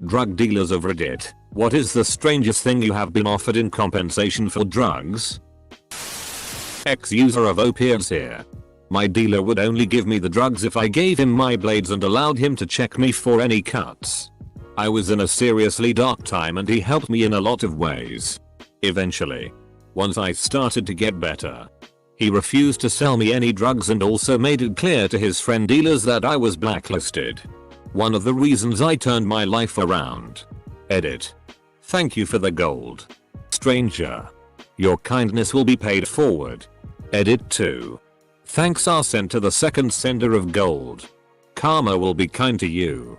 Drug dealers of Reddit, what is the strangest thing you have been offered in compensation for drugs? Ex-user of opiates here. My dealer would only give me the drugs if I gave him my blades and allowed him to check me for any cuts. I was in a seriously dark time and he helped me in a lot of ways. Eventually, once I started to get better, he refused to sell me any drugs and also made it clear to his friend dealers that I was blacklisted. One of the reasons I turned my life around. Edit. Thank you for the gold. Stranger. Your kindness will be paid forward. Edit 2. Thanks are sent to the second sender of gold. Karma will be kind to you.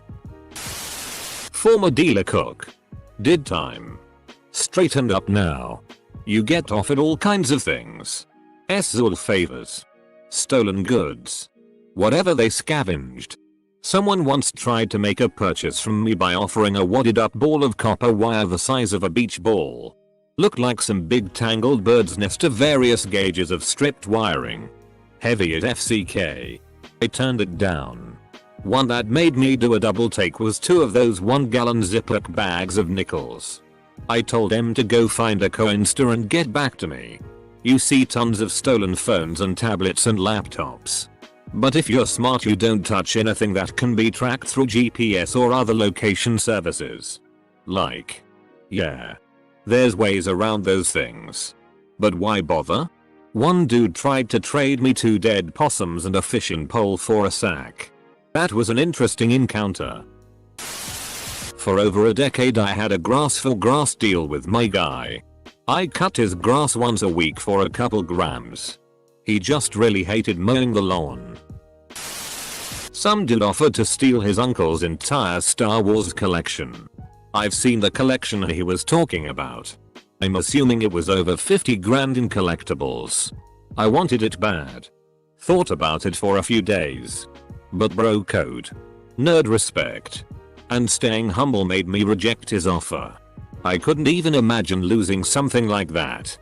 Former dealer cook. Did time. Straightened up now. You get offered all kinds of things. All favors. Stolen goods. Whatever they scavenged. Someone once tried to make a purchase from me by offering a wadded up ball of copper wire the size of a beach ball. Looked like some big tangled bird's nest of various gauges of stripped wiring. Heavy at FCK. I turned it down. One that made me do a double take was 2 of those 1-gallon Ziploc bags of nickels. I told him to go find a coin store and get back to me. You see tons of stolen phones and tablets and laptops. But if you're smart you don't touch anything that can be tracked through GPS or other location services. Like. Yeah. There's ways around those things. But why bother? One dude tried to trade me 2 dead possums and a fishing pole for a sack. That was an interesting encounter. For over a decade I had a grass for grass deal with my guy. I cut his grass once a week for a couple grams. He just really hated mowing the lawn. Some dude offered to steal his uncle's entire Star Wars collection. I've seen the collection he was talking about. I'm assuming it was over 50 grand in collectibles. I wanted it bad. Thought about it for a few days. But bro code. Nerd respect. And staying humble made me reject his offer. I couldn't even imagine losing something like that.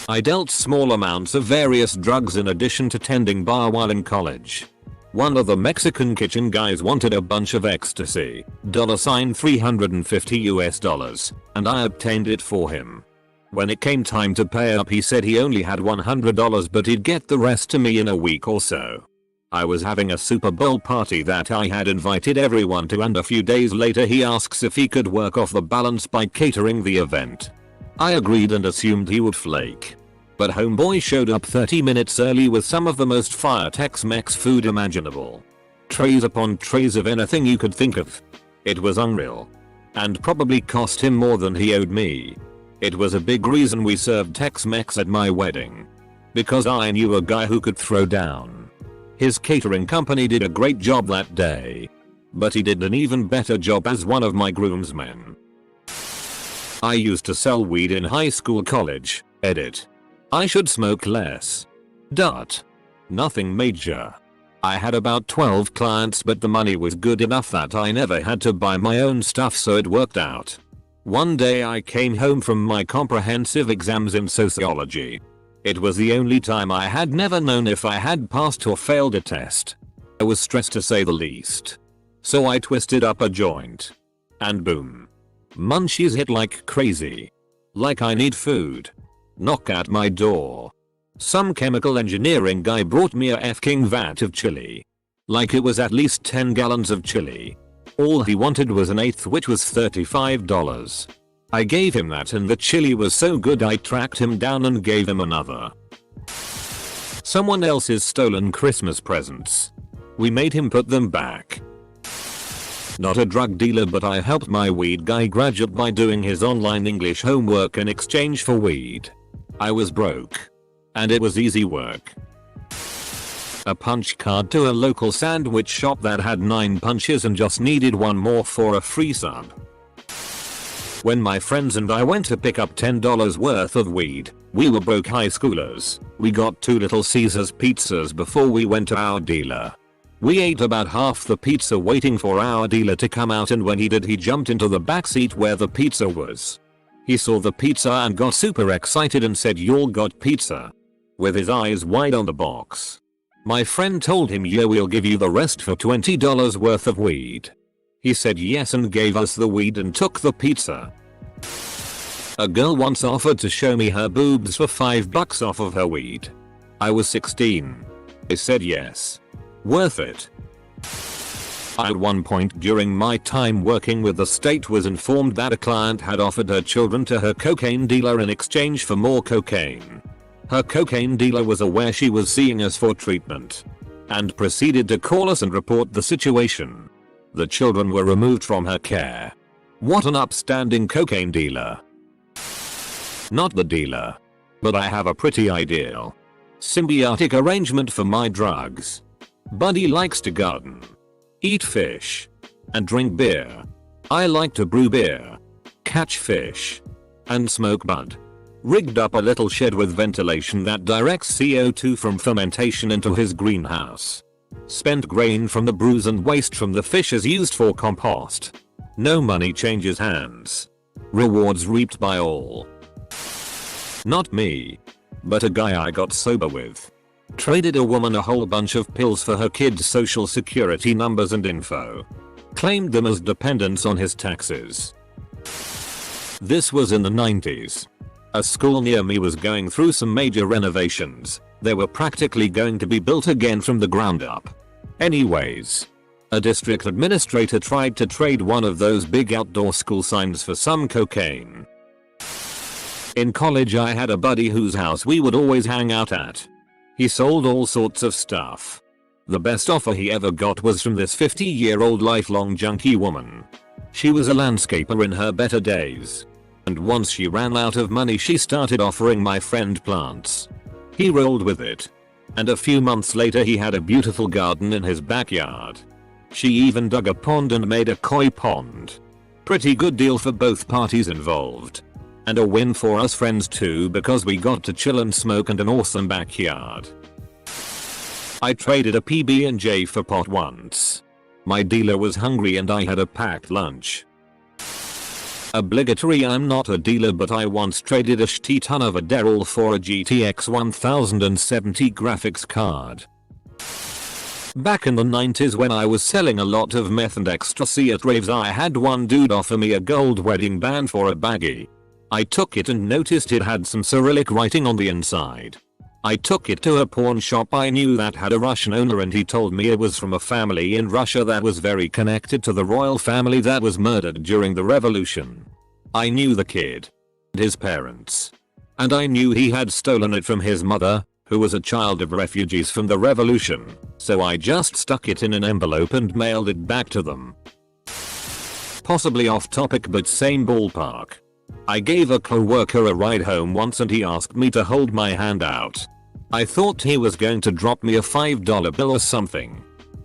I dealt small amounts of various drugs in addition to tending bar while in college. One of the Mexican kitchen guys wanted a bunch of ecstasy, $350 US, and I obtained it for him. When it came time to pay up he said he only had $100 but he'd get the rest to me in a week or so. I was having a Super Bowl party that I had invited everyone to and a few days later he asks if he could work off the balance by catering the event. I agreed and assumed he would flake. But homeboy showed up 30 minutes early with some of the most fire Tex-Mex food imaginable. Trays upon trays of anything you could think of. It was unreal. And probably cost him more than he owed me. It was a big reason we served Tex-Mex at my wedding. Because I knew a guy who could throw down. His catering company did a great job that day. But he did an even better job as one of my groomsmen. I used to sell weed in high school college. Edit. I should smoke less. Nothing major. I had about 12 clients but the money was good enough that I never had to buy my own stuff so it worked out. One day I came home from my comprehensive exams in sociology. It was the only time I had never known if I had passed or failed a test. I was stressed to say the least. So I twisted up a joint. And boom. Munchies hit like crazy. Like I need food. Knock at my door. Some chemical engineering guy brought me a f-king vat of chili. Like it was at least 10 gallons of chili. All he wanted was an eighth which was $35. I gave him that and the chili was so good I tracked him down and gave him another. Someone else's stolen Christmas presents. We made him put them back. Not a drug dealer but I helped my weed guy graduate by doing his online English homework in exchange for weed. I was broke. And it was easy work. A punch card to a local sandwich shop that had 9 punches and just needed one more for a free sub. When my friends and I went to pick up $10 worth of weed, we were broke high schoolers. We got 2 Little Caesars pizzas before we went to our dealer. We ate about half the pizza waiting for our dealer to come out and when he did he jumped into the back seat where the pizza was. He saw the pizza and got super excited and said "Y'all got pizza?" with his eyes wide on the box. My friend told him "Yeah, we'll give you the rest for $20 worth of weed." He said yes and gave us the weed and took the pizza. A girl once offered to show me her boobs for $5 off of her weed. I was 16. I said yes. Worth it. At one point during my time working with the state was informed that a client had offered her children to her cocaine dealer in exchange for more cocaine. Her cocaine dealer was aware she was seeing us for treatment and proceeded to call us and report the situation. The children were removed from her care. What an upstanding cocaine dealer. Not the dealer. But I have a pretty ideal symbiotic arrangement for my drugs. Buddy likes to garden, eat fish, and drink beer. I like to brew beer, catch fish, and smoke bud. Rigged up a little shed with ventilation that directs CO2 from fermentation into his greenhouse. Spent grain from the brews and waste from the fish is used for compost. No money changes hands. Rewards reaped by all. Not me, but a guy I got sober with. Traded a woman a whole bunch of pills for her kids' social security numbers and info. Claimed them as dependents on his taxes. This was in the 90s. A school near me was going through some major renovations. They were practically going to be built again from the ground up. Anyways, a district administrator tried to trade one of those big outdoor school signs for some cocaine. In college I had a buddy whose house we would always hang out at. He sold all sorts of stuff. The best offer he ever got was from this 50-year-old lifelong junkie woman. She was a landscaper in her better days. And once she ran out of money she started offering my friend plants. He rolled with it. And a few months later he had a beautiful garden in his backyard. She even dug a pond and made a koi pond. Pretty good deal for both parties involved. And a win for us friends too because we got to chill and smoke and an awesome backyard. I traded a PB&J for pot once. My dealer was hungry and I had a packed lunch. Obligatory, I'm not a dealer, but I once traded a shitty ton of Adderall for a GTX 1070 graphics card. Back in the 90s when I was selling a lot of meth and ecstasy at raves, I had one dude offer me a gold wedding band for a baggie. I took it and noticed it had some Cyrillic writing on the inside. I took it to a pawn shop I knew that had a Russian owner and he told me it was from a family in Russia that was very connected to the royal family that was murdered during the revolution. I knew the kid, and his parents, and I knew he had stolen it from his mother, who was a child of refugees from the revolution, so I just stuck it in an envelope and mailed it back to them. Possibly off topic but same ballpark. I gave a co-worker a ride home once and he asked me to hold my hand out. I thought he was going to drop me a $5 bill or something.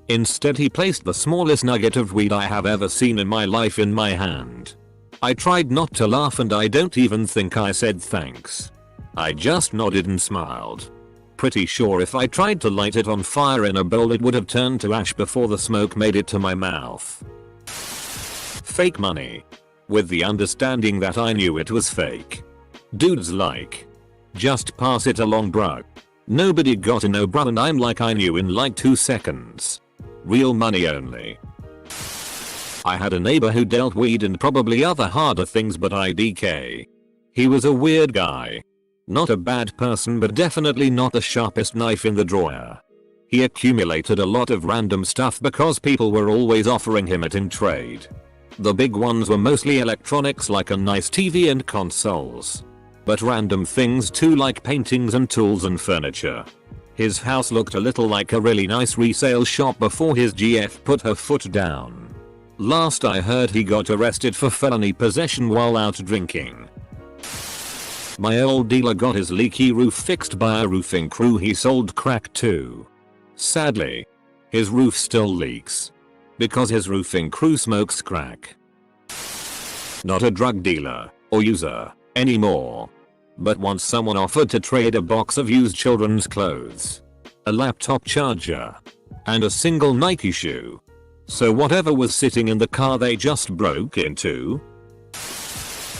Instead he placed the smallest nugget of weed I have ever seen in my life in my hand. I tried not to laugh and I don't even think I said thanks. I just nodded and smiled. Pretty sure if I tried to light it on fire in a bowl it would have turned to ash before the smoke made it to my mouth. Fake money. With the understanding that I knew it was fake. Dudes like, just pass it along bruh. Nobody got to know bruh, and I'm like I knew in like 2 seconds. Real money only. I had a neighbor who dealt weed and probably other harder things but IDK. He was a weird guy. Not a bad person but definitely not the sharpest knife in the drawer. He accumulated a lot of random stuff because people were always offering him it in trade. The big ones were mostly electronics like a nice TV and consoles. But random things too like paintings and tools and furniture. His house looked a little like a really nice resale shop before his GF put her foot down. Last I heard he got arrested for felony possession while out drinking. My old dealer got his leaky roof fixed by a roofing crew he sold crack to. Sadly, his roof still leaks. Because his roofing crew smokes crack. Not a drug dealer or user anymore. But once someone offered to trade a box of used children's clothes, a laptop charger, and a single Nike shoe. So whatever was sitting in the car they just broke into.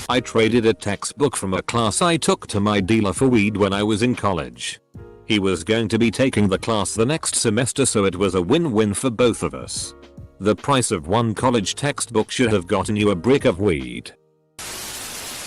I traded a textbook from a class I took to my dealer for weed when I was in college. He was going to be taking the class the next semester so it was a win-win for both of us. The price of one college textbook should have gotten you a brick of weed.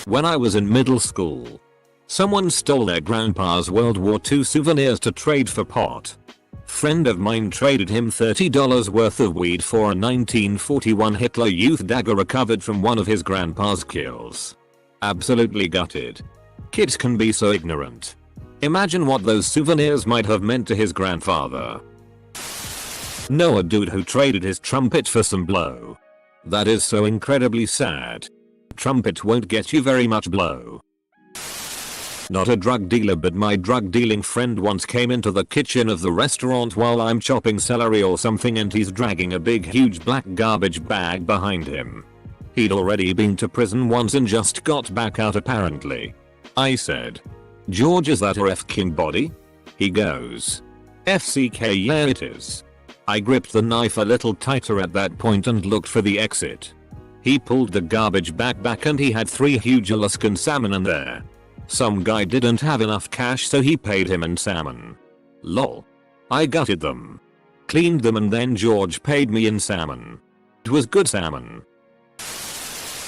When I was in middle school, someone stole their grandpa's World War II souvenirs to trade for pot. Friend of mine traded him $30 worth of weed for a 1941 Hitler Youth dagger recovered from one of his grandpa's kills. Absolutely gutted. Kids can be so ignorant. Imagine what those souvenirs might have meant to his grandfather. Know a dude who traded his trumpet for some blow. That is so incredibly sad. Trumpet won't get you very much blow. Not a drug dealer, but my drug dealing friend once came into the kitchen of the restaurant while I'm chopping celery or something, and he's dragging a big huge black garbage bag behind him. He'd already been to prison once and just got back out apparently. I said, "George, is that a F-king body?" He goes, "FCK, yeah it is." I gripped the knife a little tighter at that point and looked for the exit. He pulled the garbage bag back and he had 3 huge Alaskan salmon in there. Some guy didn't have enough cash, so he paid him in salmon. Lol. I gutted them, cleaned them, and then George paid me in salmon. It was good salmon.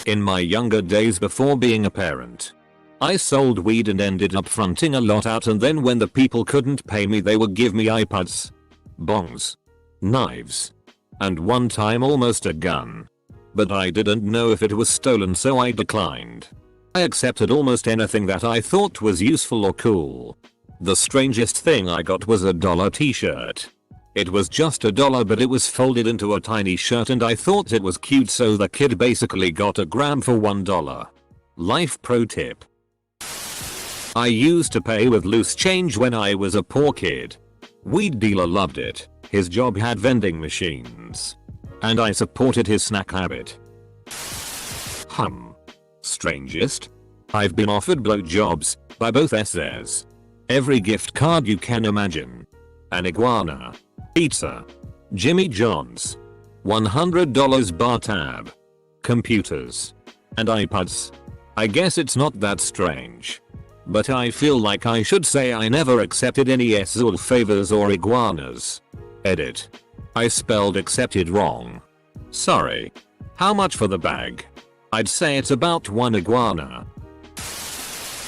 In my younger days before being a parent, I sold weed and ended up fronting a lot out, and then when the people couldn't pay me they would give me iPods, bongs, knives, and one time almost a gun. But I didn't know if it was stolen, so I declined. I accepted almost anything that I thought was useful or cool. The strangest thing I got was a $1 t-shirt. It was just $1, but it was folded into a tiny shirt and I thought it was cute, so the kid basically got a gram for $1. Life pro tip. I used to pay with loose change when I was a poor kid. Weed dealer loved it. His job had vending machines, and I supported his snack habit. Strangest? I've been offered blowjobs by both S's. Every gift card you can imagine. An iguana. Pizza. Jimmy John's. $100 bar tab. Computers. And iPods. I guess it's not that strange. But I feel like I should say I never accepted any S's favors or iguanas. Edit. I spelled accepted wrong. Sorry. How much for the bag? I'd say it's about 1 iguana.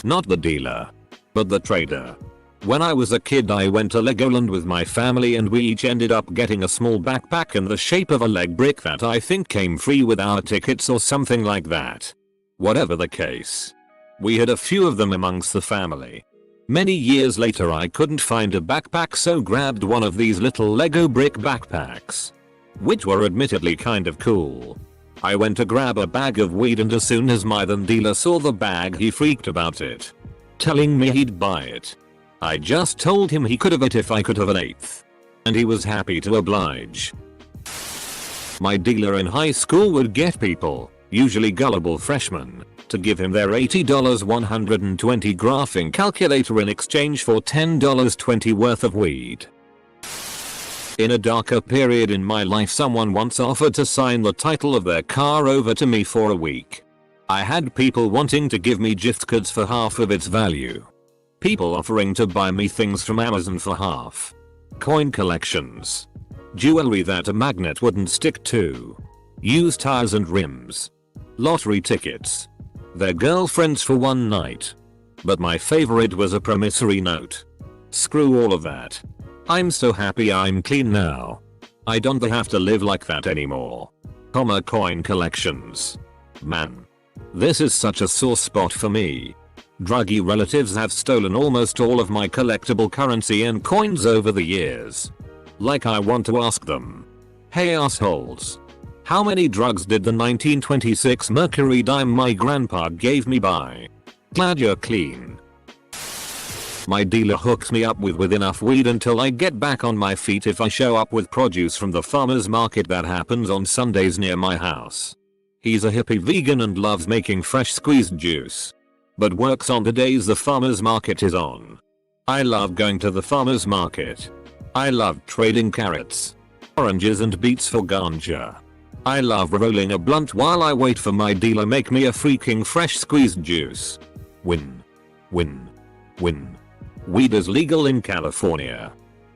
Not the dealer, but the trader. When I was a kid I went to Legoland with my family and we each ended up getting a small backpack in the shape of a leg brick that I think came free with our tickets or something like that. Whatever the case, we had a few of them amongst the family. Many years later I couldn't find a backpack, so grabbed one of these little Lego brick backpacks, which were admittedly kind of cool. I went to grab a bag of weed and as soon as my then dealer saw the bag he freaked about it, telling me he'd buy it. I just told him he could have it if I could have an eighth, and he was happy to oblige. My dealer in high school would get people, usually gullible freshmen, to give him their $80 120 graphing calculator in exchange for $10.20 worth of weed. In a darker period in my life, someone once offered to sign the title of their car over to me for a week. I had people wanting to give me gift cards for half of its value. People offering to buy me things from Amazon for half. Coin collections. Jewelry that a magnet wouldn't stick to. Used tires and rims. Lottery tickets. Their girlfriends for one night. But my favorite was a promissory note. Screw all of that. I'm so happy I'm clean now. I don't have to live like that anymore. Coin collections. Man. This is such a sore spot for me. Druggy relatives have stolen almost all of my collectible currency and coins over the years. Like I want to ask them, hey assholes, how many drugs did the 1926 Mercury dime my grandpa gave me buy? Glad you're clean. My dealer hooks me up with enough weed until I get back on my feet if I show up with produce from the farmer's market that happens on Sundays near my house. He's a hippie vegan and loves making fresh squeezed juice, but works on the days the farmer's market is on. I love going to the farmer's market. I love trading carrots, oranges and beets for ganja. I love rolling a blunt while I wait for my dealer make me a freaking fresh squeezed juice. Win. Win. Win. Weed is legal in California.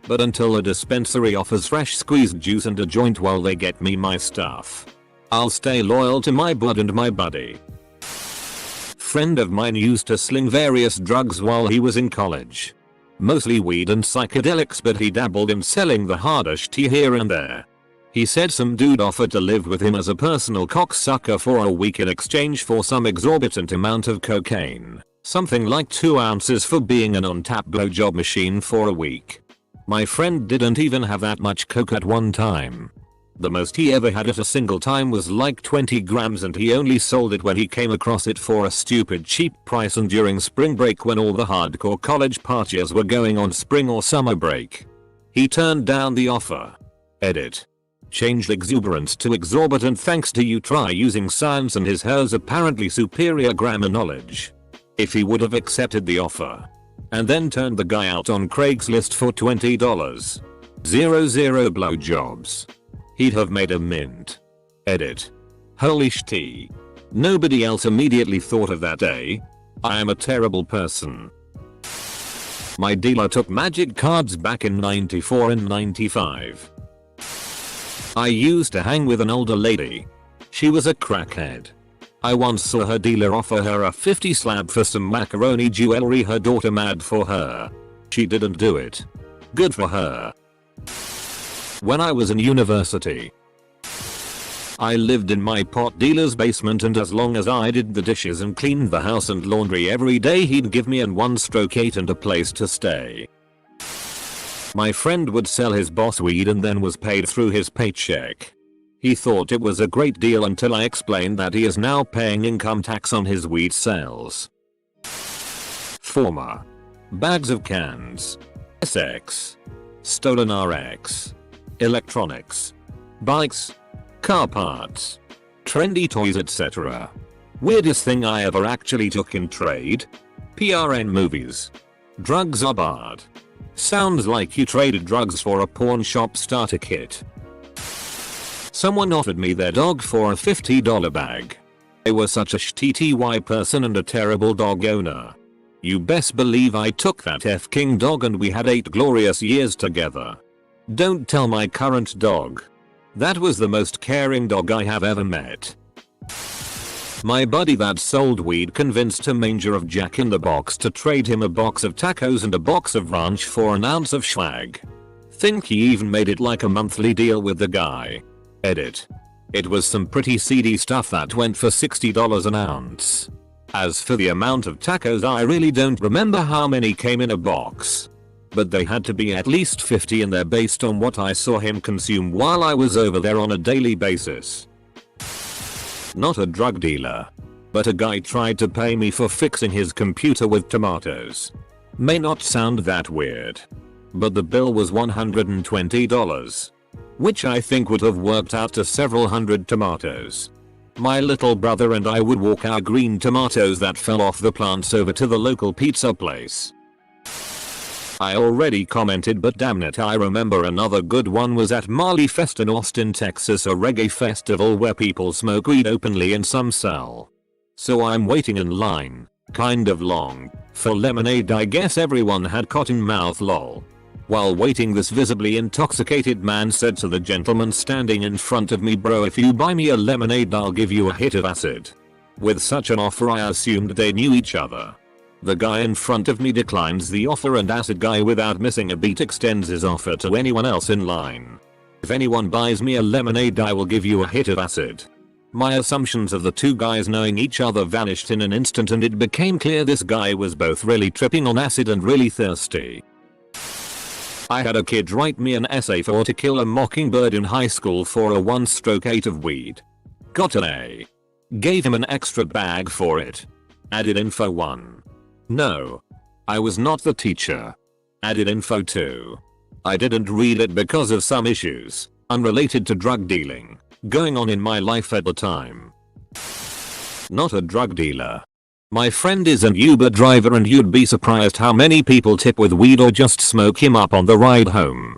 But until a dispensary offers fresh squeezed juice and a joint while they get me my stuff, I'll stay loyal to my bud and my buddy. Friend of mine used to sling various drugs while he was in college. Mostly weed and psychedelics, but he dabbled in selling the hardish tea here and there. He said some dude offered to live with him as a personal cocksucker for a week in exchange for some exorbitant amount of cocaine. Something like 2 ounces for being an on-tap blowjob machine for a week. My friend didn't even have that much coke at one time. The most he ever had at a single time was like 20 grams, and he only sold it when he came across it for a stupid cheap price and during spring break when all the hardcore college partiers were going on spring or summer break. He turned down the offer. Edit. Changed exuberance to exorbitant thanks to you. Try using science and his/hers apparently superior grammar knowledge. If he would have accepted the offer and then turned the guy out on Craigslist for $20. 00 blowjobs, he'd have made a mint. Edit. Holy shit. Nobody else immediately thought of that, eh? I am a terrible person. My dealer took magic cards back in 94 and 95. I used to hang with an older lady. She was a crackhead. I once saw her dealer offer her a 50 slab for some macaroni jewelry. Her daughter mad for her. She didn't do it. Good for her. When I was in university, I lived in my pot dealer's basement, and as long as I did the dishes and cleaned the house and laundry every day, he'd give me an 1/8 and a place to stay. My friend would sell his boss weed and then was paid through his paycheck. He thought it was a great deal until I explained that he is now paying income tax on his weed sales. Former. Bags of cans. SX. Stolen RX. Electronics. Bikes. Car parts. Trendy toys, etc. Weirdest thing I ever actually took in trade? PRN movies. Drugs are barred. Sounds like you traded drugs for a pawn shop starter kit. Someone offered me their dog for a $50 bag. They were such a shitty person and a terrible dog owner. You best believe I took that F-king dog and we had 8 glorious years together. Don't tell my current dog. That was the most caring dog I have ever met. My buddy that sold weed convinced a manger of Jack in the Box to trade him a box of tacos and a box of ranch for an ounce of swag. Think he even made it like a monthly deal with the guy. Edit. It was some pretty seedy stuff that went for $60 an ounce. As for the amount of tacos, I really don't remember how many came in a box. But they had to be at least 50 in there based on what I saw him consume while I was over there on a daily basis. Not a drug dealer, but a guy tried to pay me for fixing his computer with tomatoes. May not sound that weird, but the bill was $120. Which I think would have worked out to several hundred tomatoes. My little brother and I would walk our green tomatoes that fell off the plants over to the local pizza place. I already commented, but damn it, I remember another good one was at Marley Fest in Austin, Texas, a reggae festival where people smoke weed openly in some cell. So I'm waiting in line, kind of long, for lemonade. I guess everyone had cotton mouth, lol. While waiting, this visibly intoxicated man said to the gentleman standing in front of me, "Bro, if you buy me a lemonade, I'll give you a hit of acid." With such an offer, I assumed they knew each other. The guy in front of me declines the offer, and acid guy without missing a beat extends his offer to anyone else in line. "If anyone buys me a lemonade, I will give you a hit of acid." My assumptions of the two guys knowing each other vanished in an instant, and it became clear this guy was both really tripping on acid and really thirsty. I had a kid write me an essay for To Kill a Mockingbird in high school for a 1/8 of weed. Got an A. Gave him an extra bag for it. Added info 1. No. I was not the teacher. Added info 2. I didn't read it because of some issues, unrelated to drug dealing, going on in my life at the time. Not a drug dealer. My friend is an Uber driver, and you'd be surprised how many people tip with weed or just smoke him up on the ride home.